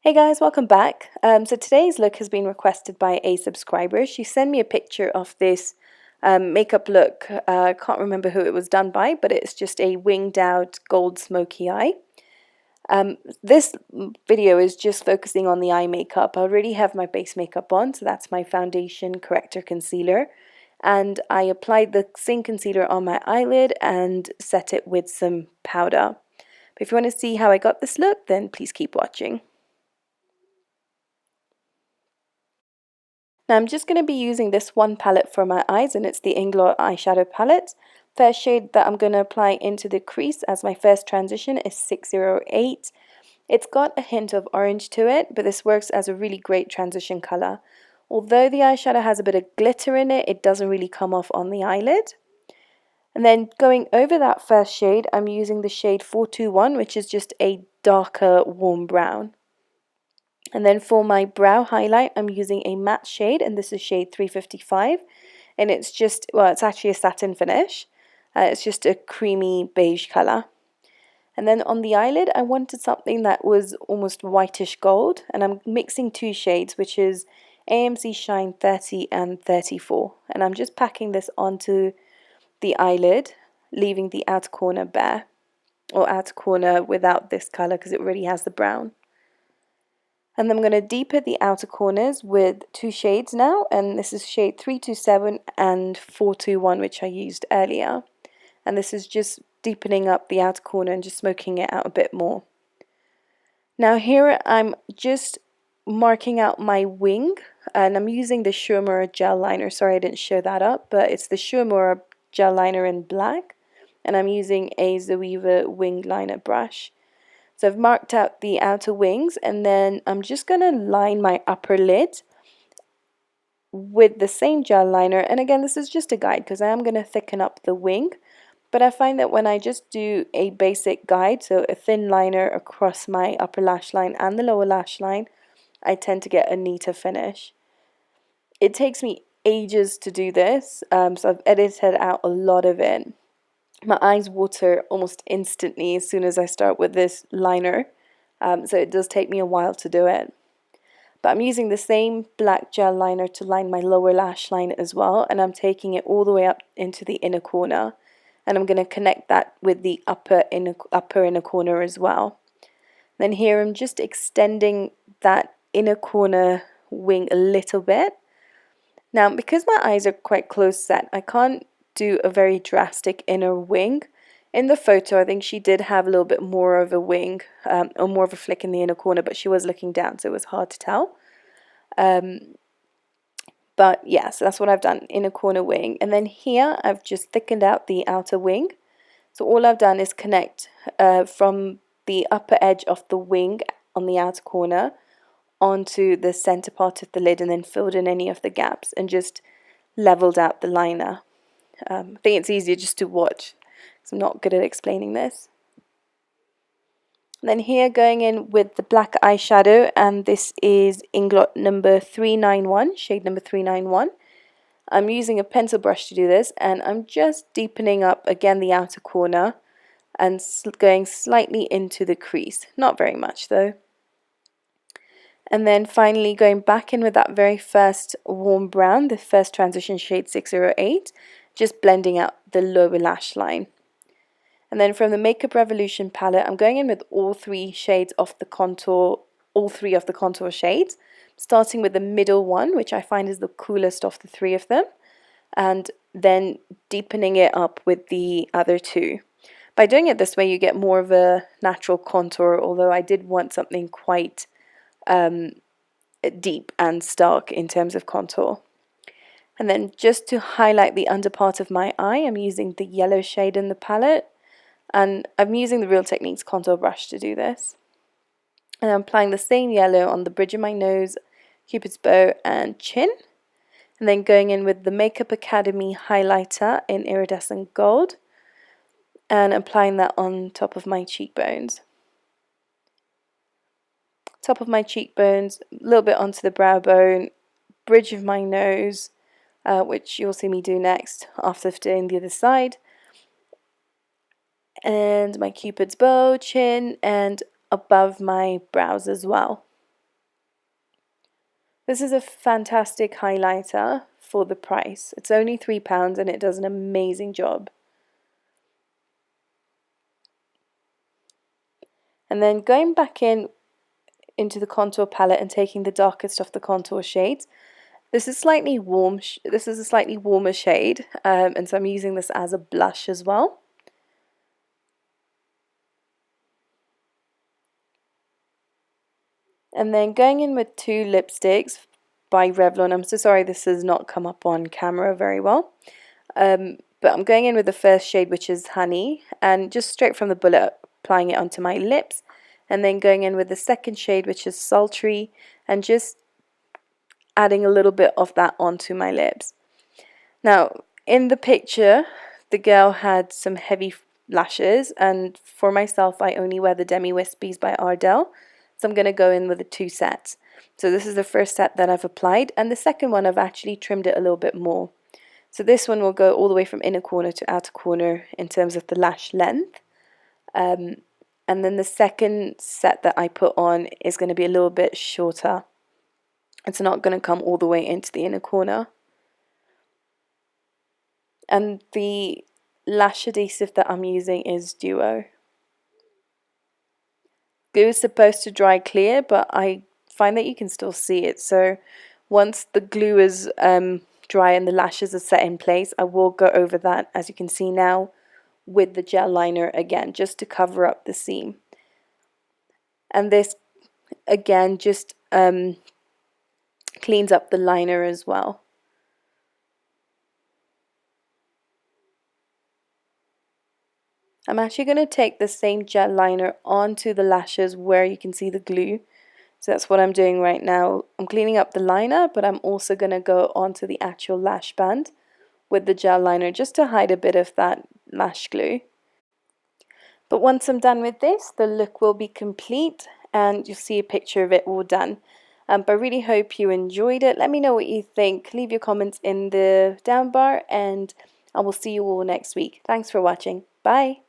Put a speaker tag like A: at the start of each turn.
A: Hey guys, welcome back. So today's look has been requested by a subscriber. She sent me a picture of this makeup look. I can't remember who it was done by, but it's just a winged out gold smoky eye. This video is just focusing on the eye makeup. I already have my base makeup on, so that's my foundation, corrector, concealer. And I applied the same concealer on my eyelid and set it with some powder. But if you want to see how I got this look, then please keep watching. Now I'm just going to be using this one palette for my eyes, and it's the Inglot Eyeshadow palette. First shade that I'm going to apply into the crease as my first transition is 608. It's got a hint of orange to it, but this works as a really great transition colour. Although the eyeshadow has a bit of glitter in it, it doesn't really come off on the eyelid. And then going over that first shade, I'm using the shade 421, which is just a darker warm brown. And then for my brow highlight, I'm using a matte shade, and this is shade 355. And it's just, well, it's actually a satin finish. It's just a creamy beige colour. And then on the eyelid, I wanted something that was almost whitish gold. And I'm mixing two shades, which is AMC Shine 30 and 34. And I'm just packing this onto the eyelid, leaving the outer corner bare. Or outer corner without this colour because it already has the brown. And then I'm going to deepen the outer corners with two shades now, and this is shade 327 and 421, which I used earlier. And this is just deepening up the outer corner and just smoking it out a bit more. Now here I'm just marking out my wing, and I'm using the Uemura gel liner. Sorry I didn't show that up, but it's the Uemura gel liner in black, and I'm using a Zoeva wing liner brush. So I've marked out the outer wings, and then I'm just going to line my upper lid with the same gel liner. And again, this is just a guide because I am going to thicken up the wing. But I find that when I just do a basic guide, so a thin liner across my upper lash line and the lower lash line, I tend to get a neater finish. It takes me ages to do this, so I've edited out a lot of it. My eyes water almost instantly as soon as I start with this liner, so it does take me a while to do it. But I'm using the same black gel liner to line my lower lash line as well, and I'm taking it all the way up into the inner corner, and I'm going to connect that with the upper inner corner as well. Then here I'm just extending that inner corner wing a little bit. Now because my eyes are quite close set, I can't do a very drastic inner wing. In the photo I think she did have a little bit more of a wing, or more of a flick in the inner corner, but she was looking down, so it was hard to tell. But yeah, so that's what I've done, inner corner wing. And then here I've just thickened out the outer wing. So all I've done is connect from the upper edge of the wing on the outer corner onto the center part of the lid, and then filled in any of the gaps and just leveled out the liner. I think it's easier just to watch because I'm not good at explaining this. And then here going in with the black eyeshadow, and this is Inglot number 391, shade number 391. I'm using a pencil brush to do this, and I'm just deepening up again the outer corner and going slightly into the crease. Not very much though. And then finally going back in with that very first warm brown, the first transition shade 608, just blending out the lower lash line. And then from the Makeup Revolution palette, I'm going in with all three shades of the contour, all three of the contour shades, starting with the middle one, which I find is the coolest of the three of them, and then deepening it up with the other two. By doing it this way, you get more of a natural contour, although I did want something quite deep and stark in terms of contour. And then just to highlight the under part of my eye, I'm using the yellow shade in the palette, and I'm using the Real Techniques contour brush to do this. And I'm applying the same yellow on the bridge of my nose, Cupid's bow and chin, and then going in with the Makeup Academy highlighter in Iridescent Gold and applying that on top of my cheekbones. Top of my cheekbones, a little bit onto the brow bone, bridge of my nose, which you'll see me do next after doing the other side, and my Cupid's bow, chin, and above my brows as well. This is a fantastic highlighter for the price. It's only £3 and it does an amazing job. And then going back into the contour palette and taking the darkest of the contour shades. This is slightly warm. This is a slightly warmer shade, and so I'm using this as a blush as well. And then going in with two lipsticks by Revlon. I'm so sorry this has not come up on camera very well. But I'm going in with the first shade, which is Honey, and just straight from the bullet applying it onto my lips. And then going in with the second shade, which is Sultry, and just adding a little bit of that onto my lips. Now, in the picture, the girl had some heavy lashes, and for myself, I only wear the Demi Wispies by Ardell. So I'm going to go in with the two sets. So this is the first set that I've applied, and the second one I've actually trimmed it a little bit more. So this one will go all the way from inner corner to outer corner in terms of the lash length. And then the second set that I put on is going to be a little bit shorter. It's not going to come all the way into the inner corner. And the lash adhesive that I'm using is Duo. Glue is supposed to dry clear, but I find that you can still see it. So once the glue is dry and the lashes are set in place, I will go over that, as you can see now, with the gel liner again, just to cover up the seam. And this, again, just cleans up the liner as well. I'm actually going to take the same gel liner onto the lashes where you can see the glue. So that's what I'm doing right now. I'm cleaning up the liner, but I'm also going to go onto the actual lash band with the gel liner just to hide a bit of that lash glue. But once I'm done with this, the look will be complete and you'll see a picture of it all done. But I really hope you enjoyed it. Let me know what you think. Leave your comments in the down bar and I will see you all next week. Thanks for watching. Bye.